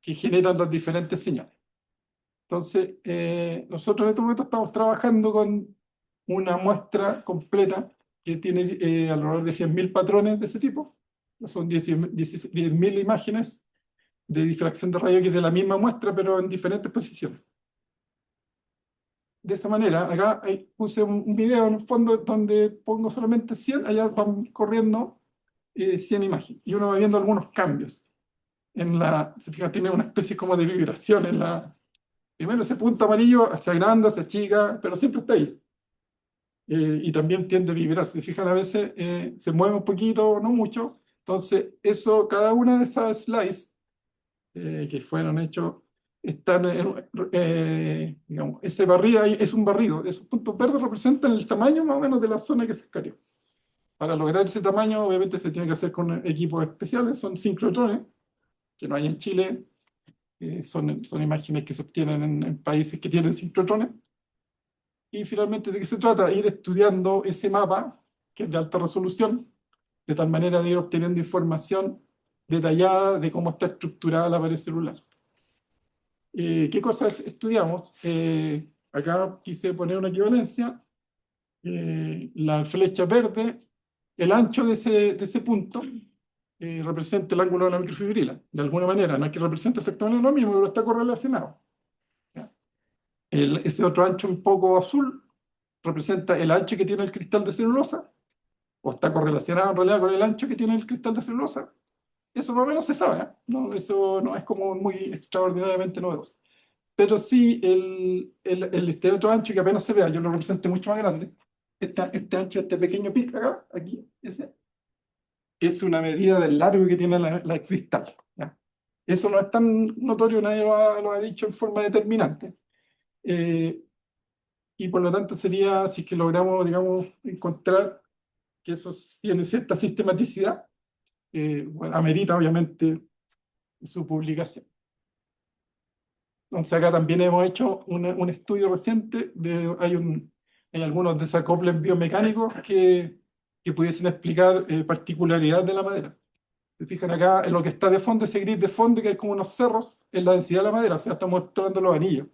que generan las diferentes señales. Entonces, nosotros en este momento estamos trabajando con una muestra completa que tiene alrededor de 100.000 patrones de ese tipo. Son 10.000 imágenes de difracción de rayos X de la misma muestra, pero en diferentes posiciones. De esa manera, acá puse un video en el fondo donde pongo solamente 100, allá van corriendo 100 imágenes, y uno va viendo algunos cambios. Se fija, tiene una especie como de vibración primero ese punto amarillo se agranda, se achica, pero siempre está ahí. Y también tiende a vibrar. Se fijan, a veces se mueve un poquito, no mucho, Entonces, eso, cada una de esas slices que fueron hechos, están digamos, ese barrido ahí es un barrido. Esos puntos verdes representan el tamaño más o menos de la zona que se escarió. Para lograr ese tamaño, obviamente se tiene que hacer con equipos especiales, son sincrotrones, que no hay en Chile, son imágenes que se obtienen en países que tienen sincrotrones. Y finalmente, ¿de qué se trata? Ir estudiando ese mapa, que es de alta resolución, de tal manera de ir obteniendo información detallada de cómo está estructurada la pared celular. ¿Qué cosas estudiamos? Acá quise poner una equivalencia. La flecha verde, el ancho de ese punto, representa el ángulo de la microfibrila, de alguna manera. No es que represente exactamente lo mismo, pero está correlacionado. ¿Ya? Este otro ancho un poco azul representa el ancho que tiene el cristal de celulosa, o está correlacionado en realidad con el ancho que tiene el cristal de celulosa. Eso más o menos se sabe, ¿eh? No, eso no es como muy extraordinariamente novedoso. Pero sí, este otro ancho que apenas se vea, yo lo represento mucho más grande. Este ancho, este pequeño pic acá, aquí, ese, es una medida del largo que tiene la cristal. ¿Ya? Eso no es tan notorio, nadie lo ha dicho en forma determinante. Eh, y por lo tanto sería, si es que logramos, digamos, encontrar que eso tiene cierta sistematicidad, bueno, amerita obviamente su publicación. Entonces acá también hemos hecho un estudio reciente, hay algunos desacoples biomecánicos que pudiesen explicar particularidades de la madera. Se fijan acá, en lo que está de fondo, ese gris de fondo, que hay como unos cerros, en la densidad de la madera, o sea, está mostrando los anillos.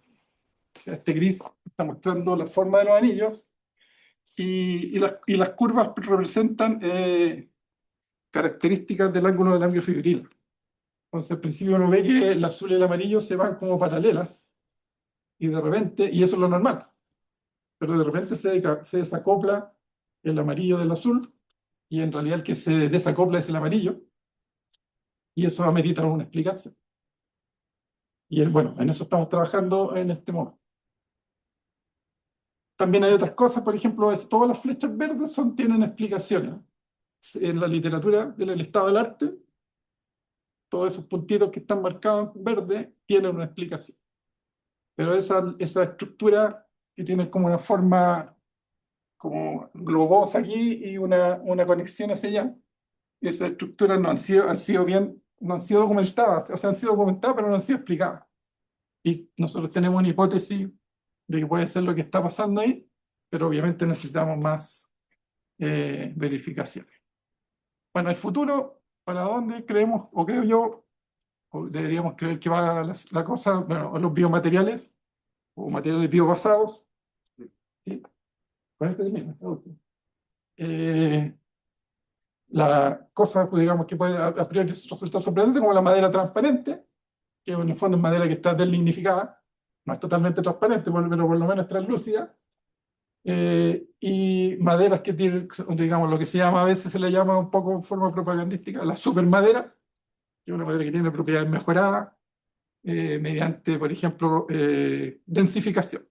O sea, este gris está mostrando la forma de los anillos y las curvas representan características del ángulo de la microfibrila. Entonces, al principio uno ve que el azul y el amarillo se van como paralelas, y de repente, y eso es lo normal, pero de repente se desacopla el amarillo del azul, y en realidad el que se desacopla es el amarillo, y eso amerita una explicación. Y bueno, en eso estamos trabajando en este momento. También hay otras cosas, por ejemplo, todas las flechas verdes tienen explicaciones. En la literatura del estado del arte, todos esos puntitos que están marcados en verde tienen una explicación. Pero esa estructura que tiene como una forma como globosa aquí y una conexión hacia allá, esas estructuras no no han sido documentadas, o sea, han sido documentadas, pero no han sido explicadas. Y nosotros tenemos una hipótesis de que puede ser lo que está pasando ahí, pero obviamente necesitamos más verificaciones. Bueno, el futuro, ¿para dónde creemos, o creo yo, o deberíamos creer que va la cosa? Bueno, los biomateriales o materiales biobasados. ¿Sí? Con este mismo, este último. La cosa, pues, digamos, que puede a priori resultar sorprendente, como la madera transparente, que en el fondo es madera que está deslignificada, no es totalmente transparente, pero por lo menos es translúcida. Y maderas que tienen, digamos, lo que se llama, a veces se le llama un poco en forma propagandística, la supermadera, que es una madera que tiene propiedades mejoradas mediante, por ejemplo, densificación. O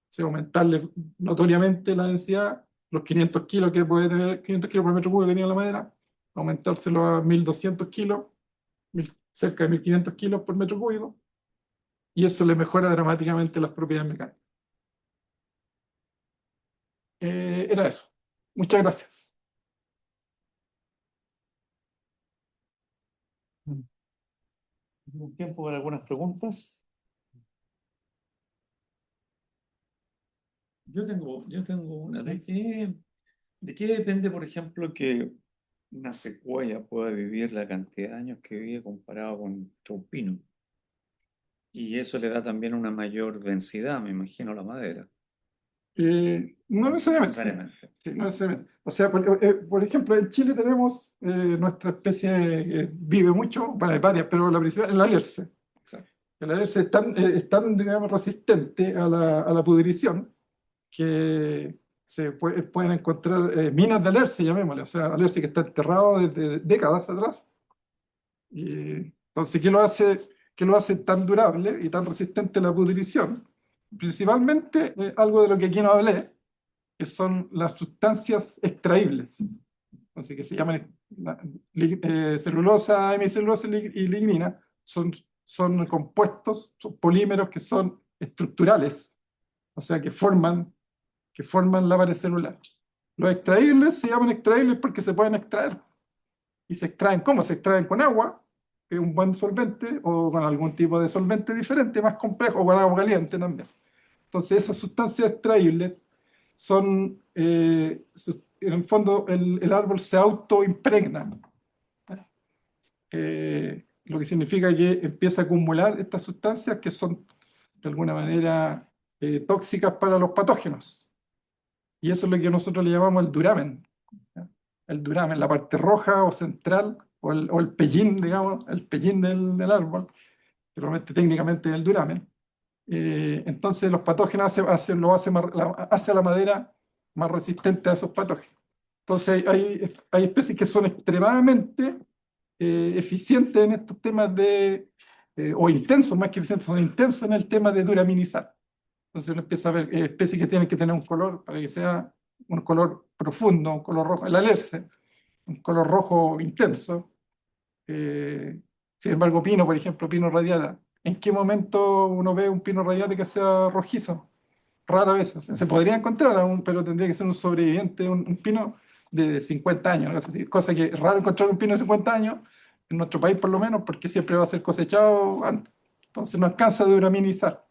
sea, aumentarle notoriamente la densidad, los 500 kilos que puede tener, 500 kilos por metro cúbico que tiene la madera, aumentárselo a 1200 kilos, cerca de 1500 kilos por metro cúbico, y eso le mejora dramáticamente las propiedades mecánicas. Era eso. Muchas gracias. ¿Tenemos tiempo para algunas preguntas? Yo tengo una. ¿De qué depende, por ejemplo, que una secuoya pueda vivir la cantidad de años que vive comparado con un pino? Y eso le da también una mayor densidad, me imagino, a la madera. No No necesariamente. necesariamente. Sí, no necesariamente. O sea, por ejemplo, en Chile tenemos nuestra especie vive mucho, bueno, hay varias, pero la principal es la alerce. Exacto. El alerce es tan, digamos, resistente a la pudrición que pueden encontrar minas de alerce, llamémosle, o sea, alerce que está enterrado desde décadas atrás. Entonces, ¿qué lo hace tan durable y tan resistente a la pudrición? Principalmente, algo de lo que aquí no hablé, que son las sustancias extraíbles. entonces que se llaman celulosa, hemicelulosa y lignina, son compuestos, son polímeros que son estructurales, o sea, que forman la pared celular. Los extraíbles se llaman extraíbles porque se pueden extraer. ¿Y se extraen cómo? Se extraen con agua, que es un buen solvente, o con algún tipo de solvente diferente, más complejo, o con agua caliente también. Entonces, esas sustancias extraíbles son, en el fondo, el árbol se autoimpregna, lo que significa que empieza a acumular estas sustancias que son, de alguna manera, tóxicas para los patógenos. Y eso es lo que nosotros le llamamos el duramen. ¿Ya? El duramen, la parte roja o central, o el pellín, digamos, el pellín del árbol, que realmente técnicamente es el duramen. Entonces los patógenos hace a la madera más resistente a esos patógenos. Entonces hay especies que son extremadamente eficientes en estos temas o intensos, más que eficientes, son intensos en el tema de duraminizar. Entonces uno empieza a ver especies que tienen que tener un color para que sea un color profundo, un color rojo, el alerce, un color rojo intenso. Eh, Sin embargo, pino, por ejemplo, pino radiata. ¿En qué momento uno ve un pino radiata que sea rojizo? Rara vez. O sea, se podría encontrar aún, pero tendría que ser un sobreviviente, un pino de 50 años, ¿no? Es decir, cosa que es raro encontrar un pino de 50 años, en nuestro país por lo menos, porque siempre va a ser cosechado antes. Entonces no alcanza a duraminizar.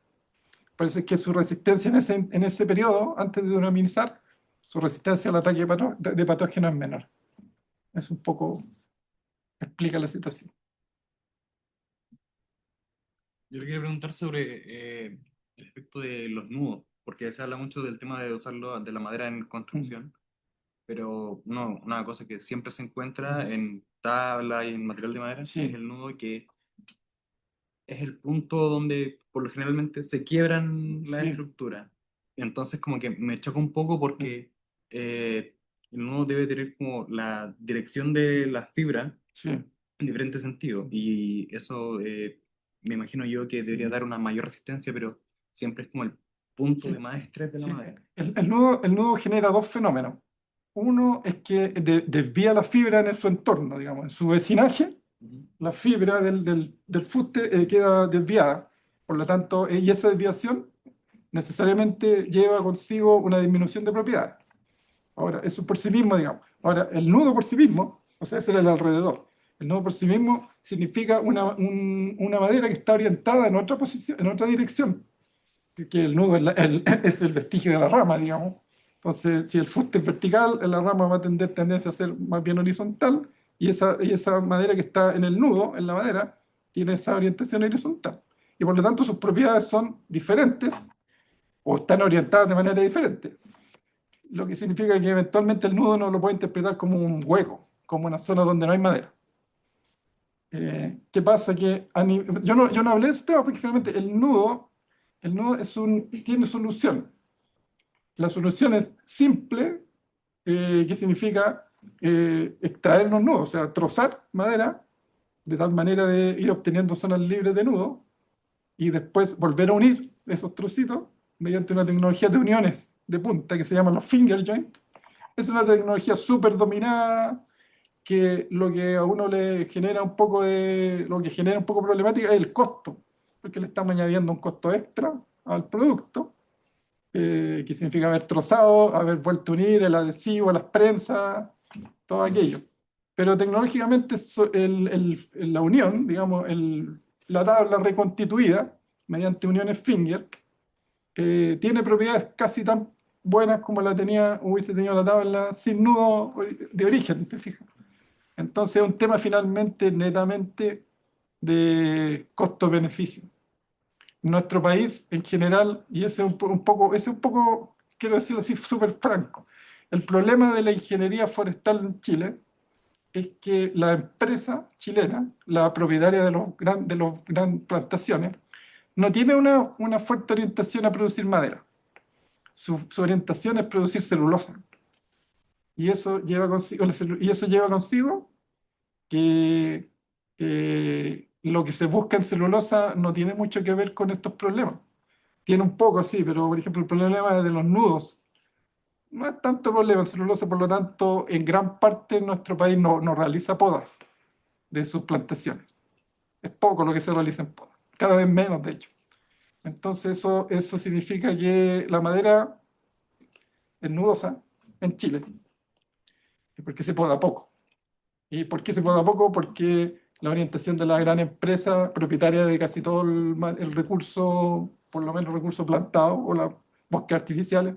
Por eso es que su resistencia en ese periodo, antes de duraminizar, su resistencia al ataque de patógenos es menor. Es un poco, explica la situación. Yo le quería preguntar sobre el aspecto de los nudos, porque se habla mucho del tema de usarlo de la madera en Mm. construcción, pero una cosa que siempre se encuentra en tabla y en material de madera es Sí, el nudo, que es el punto donde por lo generalmente se quiebran las sí, estructuras. Entonces como que me choca un poco porque el nudo debe tener como la dirección de la fibra sí, en diferentes sentidos. Y eso me imagino yo que debería dar una mayor resistencia, pero siempre es como el punto de sí, más estrés de la sí. madera. El nudo genera dos fenómenos. Uno es que desvía la fibra en su entorno, digamos, en su vecinaje, Ujú. la fibra del fuste queda desviada. Por lo tanto, y esa desviación necesariamente lleva consigo una disminución de propiedades. Ahora, eso por sí mismo, digamos. Ahora, el nudo por sí mismo, o sea, ese es el alrededor. El nudo por sí mismo significa una madera que está orientada en otra posición, en otra dirección, que el nudo es el vestigio de la rama, digamos. Entonces, si el fuste es vertical, la rama va a tener tendencia a ser más bien horizontal, y esa madera que está en el nudo, en la madera, tiene esa orientación horizontal. Y por lo tanto, sus propiedades son diferentes o están orientadas de manera diferente, lo que significa que eventualmente el nudo no lo puede interpretar como un hueco, como una zona donde no hay madera. ¿Qué pasa? Yo no hablé de este tema porque finalmente el nudo tiene solución. La solución es simple, que significa extraer los nudos, o sea, trozar madera de tal manera de ir obteniendo zonas libres de nudo y después volver a unir esos trocitos mediante una tecnología de uniones de punta que se llaman los finger joint. Es una tecnología súper dominada, que lo que a uno le genera un poco problemática es el costo, porque le estamos añadiendo un costo extra al producto, que significa haber trozado, haber vuelto a unir el adhesivo, las prensas, todo aquello. Pero tecnológicamente la unión, digamos, la tabla reconstituida mediante uniones Finger, tiene propiedades casi tan buenas como hubiese tenido la tabla sin nudo de origen, ¿te fijas? Entonces es un tema finalmente netamente de costo-beneficio. Nuestro país en general, y ese es un poco, quiero decirlo así, súper franco, el problema de la ingeniería forestal en Chile es que la empresa chilena, la propietaria de los grandes plantaciones, no tiene una fuerte orientación a producir madera. Su orientación es producir celulosa. Y eso lleva consigo que lo que se busca en celulosa no tiene mucho que ver con estos problemas. Tiene un poco, sí, pero por ejemplo el problema de los nudos no es tanto problema en celulosa, por lo tanto, en gran parte nuestro país no realiza podas de sus plantaciones. Es poco lo que se realiza en podas, cada vez menos, de hecho. Entonces, eso significa que la madera es nudosa en Chile, porque se poda poco. ¿Y por qué se poda poco? Porque la orientación de la gran empresa propietaria de casi todo el recurso, por lo menos el recurso plantado o los bosques artificiales,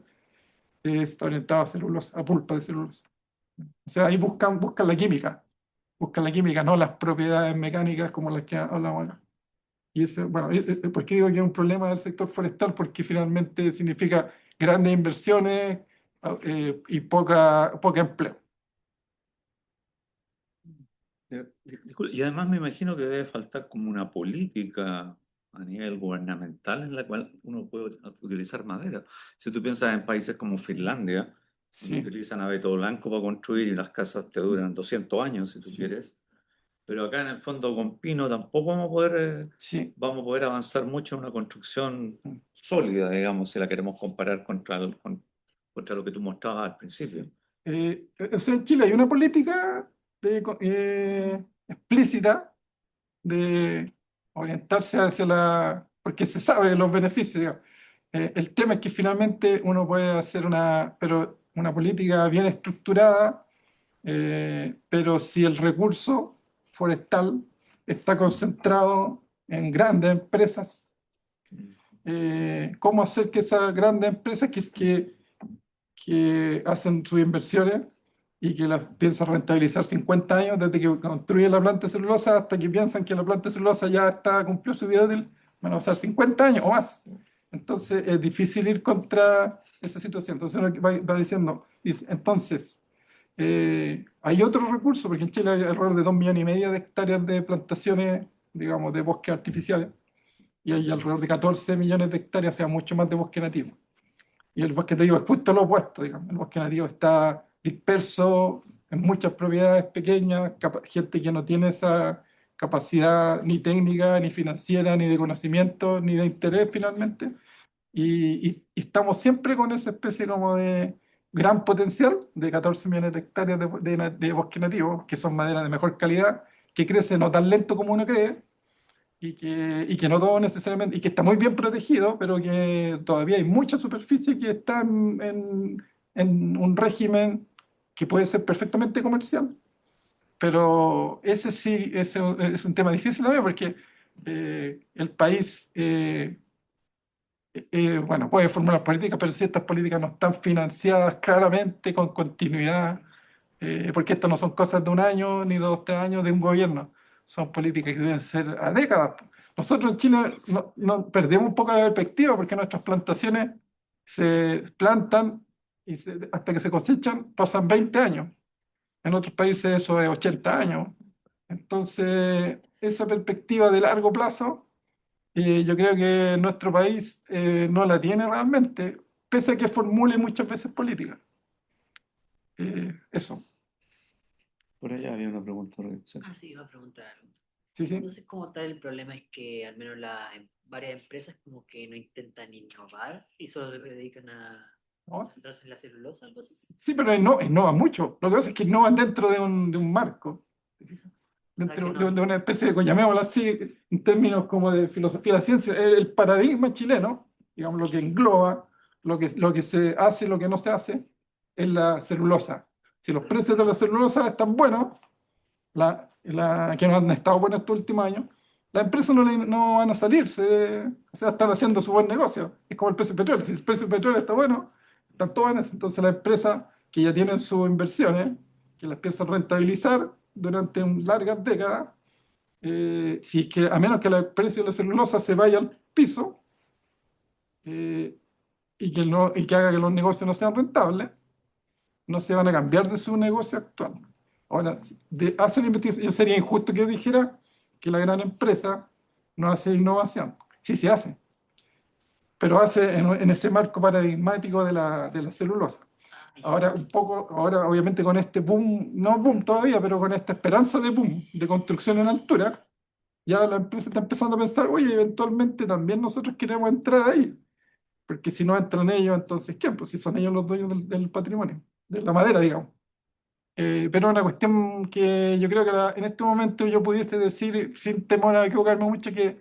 está orientado a celulosa, a pulpa de celulosa. O sea, ahí buscan la química, no las propiedades mecánicas como las que hablamos acá. Y eso, bueno, ¿por qué digo que es un problema del sector forestal? Porque finalmente significa grandes inversiones y poca empleo. Y además me imagino que debe faltar como una política a nivel gubernamental en la cual uno puede utilizar madera. Si tú piensas en países como Finlandia, donde Sí, utilizan abeto blanco para construir y las casas te duran 200 años si tú sí, quieres, pero acá en el fondo con pino tampoco sí. vamos a poder avanzar mucho en una construcción sólida, digamos, si la queremos comparar contra lo que tú mostrabas al principio. Sí. O sea, en Chile hay una política explícita de orientarse hacia porque se sabe de los beneficios, digamos. El tema es que finalmente uno puede hacer una política bien estructurada, pero si el recurso forestal está concentrado en grandes empresas, ¿cómo hacer que esas grandes empresas que hacen sus inversiones y que las piensan rentabilizar 50 años desde que construyen la planta de celulosa hasta que piensan que la planta de celulosa ya está cumplió su vida útil, van a pasar 50 años o más? Entonces es difícil ir contra esa situación. Entonces uno va diciendo, entonces, hay otros recursos, porque en Chile hay alrededor de 2,5 millones de hectáreas de plantaciones, digamos, de bosques artificiales, y hay alrededor de 14 millones de hectáreas, o sea, mucho más de bosque nativo. Y el bosque nativo es justo lo opuesto, digamos. El bosque nativo está disperso en muchas propiedades pequeñas, gente que no tiene esa capacidad ni técnica, ni financiera, ni de conocimiento, ni de interés finalmente. Y estamos siempre con esa especie como de gran potencial de 14 millones de hectáreas de bosque nativo, que son maderas de mejor calidad, que crece no tan lento como uno cree, y que no todo necesariamente, y que está muy bien protegido, pero que todavía hay mucha superficie que está en un régimen que puede ser perfectamente comercial. Pero ese sí, ese es un tema difícil también porque el país, bueno, puede formular políticas, pero si estas políticas no están financiadas claramente, con continuidad, porque esto no son cosas de un año, ni 2, 3 años de un gobierno, son políticas que deben ser a décadas. Nosotros en Chile perdemos un poco la perspectiva porque nuestras plantaciones se plantan y hasta que se cosechan pasan 20 años. En otros países eso es 80 años. Entonces, esa perspectiva de largo plazo, yo creo que nuestro país no la tiene realmente, pese a que formule muchas veces políticas. Eso. Por allá había una pregunta, Roberto. Ah, sí, iba a preguntar algo. Sí, sí. Entonces, como tal, el problema es que al menos varias empresas como que no intentan innovar y solo se dedican a ¿No? centrarse en la celulosa, algo así. Sí, pero innovan mucho. Lo que pasa es que innovan dentro de un marco, dentro que no- de una especie de, llamémoslo así, en términos como de filosofía de la ciencia, el paradigma chileno, digamos, lo que engloba, lo que se hace y lo que no se hace, es la celulosa. Si los precios de la celulosa están buenos, que no han estado buenos estos últimos años, las empresas no van a salirse, o sea, están haciendo su buen negocio. Es como el precio del petróleo. Si el precio del petróleo está bueno, están todas en eso. Entonces las empresas que ya tienen sus inversiones, que las empiezan a rentabilizar durante largas décadas, si es que a menos que el precio de la celulosa se vaya al piso eh, y que haga que los negocios no sean rentables, no se van a cambiar de su negocio actual. Ahora, hacen investigación. Yo sería injusto que dijera que la gran empresa no hace innovación. Sí, sí hace, pero hace en ese marco paradigmático de la celulosa. ya. Ahora, ahora obviamente con este boom, no boom todavía, pero con esta esperanza de boom, de construcción en altura, ya la empresa está empezando a pensar, oye, eventualmente también nosotros queremos entrar ahí. porque si no entran ellos, entonces ¿quién? Pues si son ellos los dueños del patrimonio, de la madera, digamos. Pero una cuestión que yo creo que en este momento yo pudiese decir, sin temor a equivocarme mucho, que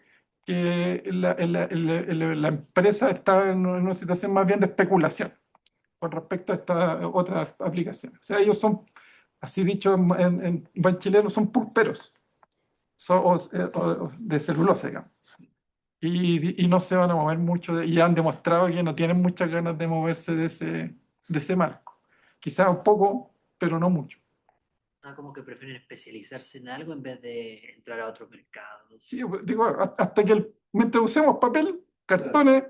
la empresa está en una situación más bien de especulación con respecto a estas otras aplicaciones. O sea, ellos son, así dicho en buen chileno, son pulperos o de celulosa, digamos. Y no se van a mover mucho, y han demostrado que no tienen muchas ganas de moverse de ese marco. Quizás un poco, pero no mucho. Ah, como que prefieren especializarse en algo en vez de entrar a otros mercados. Sí, pues, digo, hasta que mientras usemos papel, cartones,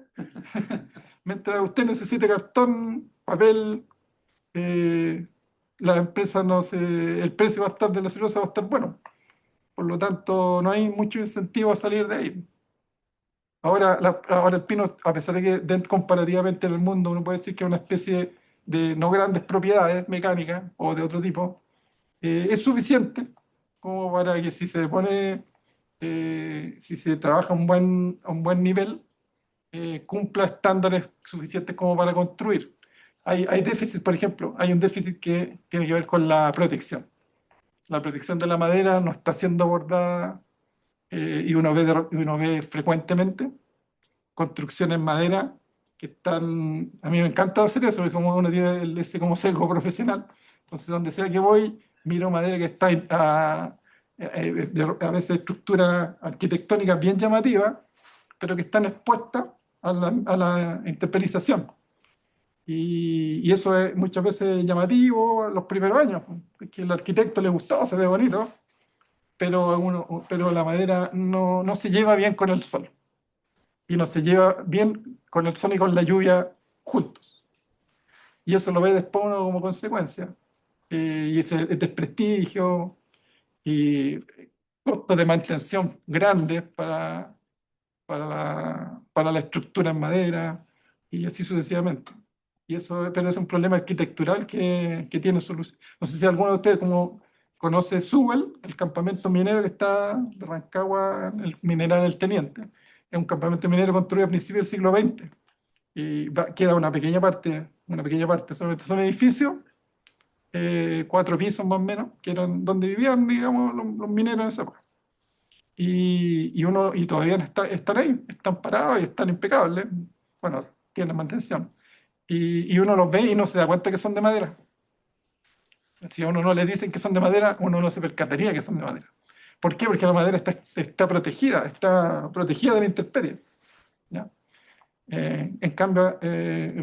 mientras usted necesite cartón, papel, eh, la empresa no se, el precio va a estar de la celulosa va a estar bueno. Por lo tanto, no hay mucho incentivo a salir de ahí. Ahora el pino, a pesar de que comparativamente en el mundo uno puede decir que es una especie de no grandes propiedades mecánicas o de otro tipo, es suficiente como para que si se trabaja a un buen nivel, cumpla estándares suficientes como para construir. Hay déficit, por ejemplo, hay un déficit que tiene que ver con la protección. La protección de la madera no está siendo abordada, y uno ve frecuentemente construcciones en madera que están, a mí me encanta hacer eso, es como uno tiene ese como sesgo profesional, entonces donde sea que voy, miro madera que está a veces estructura arquitectónica bien llamativa, pero que están expuestas a la intemperización. Y eso es muchas veces llamativo en los primeros años, porque al arquitecto le gustó, se ve bonito, pero la madera no se lleva bien con el sol y no se lleva bien con el sol y con la lluvia juntos. Y eso lo ve después uno como consecuencia. Y ese desprestigio y costos de mantención grandes para la estructura en madera y así sucesivamente. Pero es un problema arquitectural que tiene solución. No sé si alguno de ustedes como conoce Sewell, el campamento minero que está de Rancagua, el mineral El Teniente. Es un campamento minero construido a principios del siglo XX y queda una pequeña parte, solamente son edificios, 4 pisos más o menos, que eran donde vivían, digamos, los mineros en esa época. Y todavía están ahí, están parados y están impecables. Bueno, tienen mantención. Y uno los ve y no se da cuenta que son de madera. Si a uno no le dicen que son de madera, uno no se percataría que son de madera. ¿Por qué? Porque la madera está protegida de la intemperie. ¿Ya? En cambio,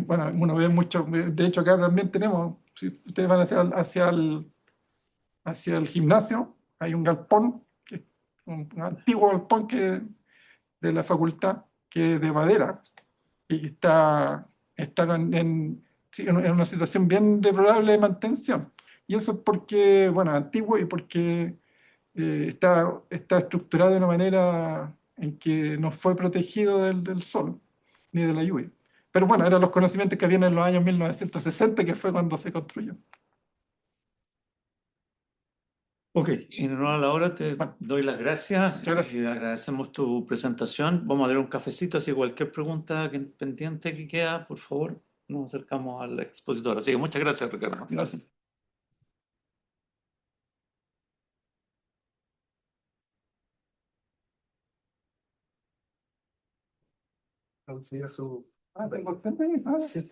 bueno, uno ve mucho, de hecho acá también tenemos, si ustedes van hacia el gimnasio, hay un galpón, que es un antiguo galpón de la facultad, que es de madera, y que está sí, en una situación bien deplorable de mantención. Y eso es porque, bueno, antiguo y porque está estructurado de una manera en que no fue protegido del sol ni de la lluvia. Pero bueno, eran los conocimientos que habían en los años 1960, que fue cuando se construyó. Ok, en honor a la hora te Bueno, doy las gracias. muchas gracias. Agradecemos tu presentación. Vamos a dar un cafecito, así que cualquier pregunta pendiente que queda, por favor, nos acercamos al expositor. Así que muchas gracias, Ricardo. Gracias. Entonces, tengo el tema ahí. Sí.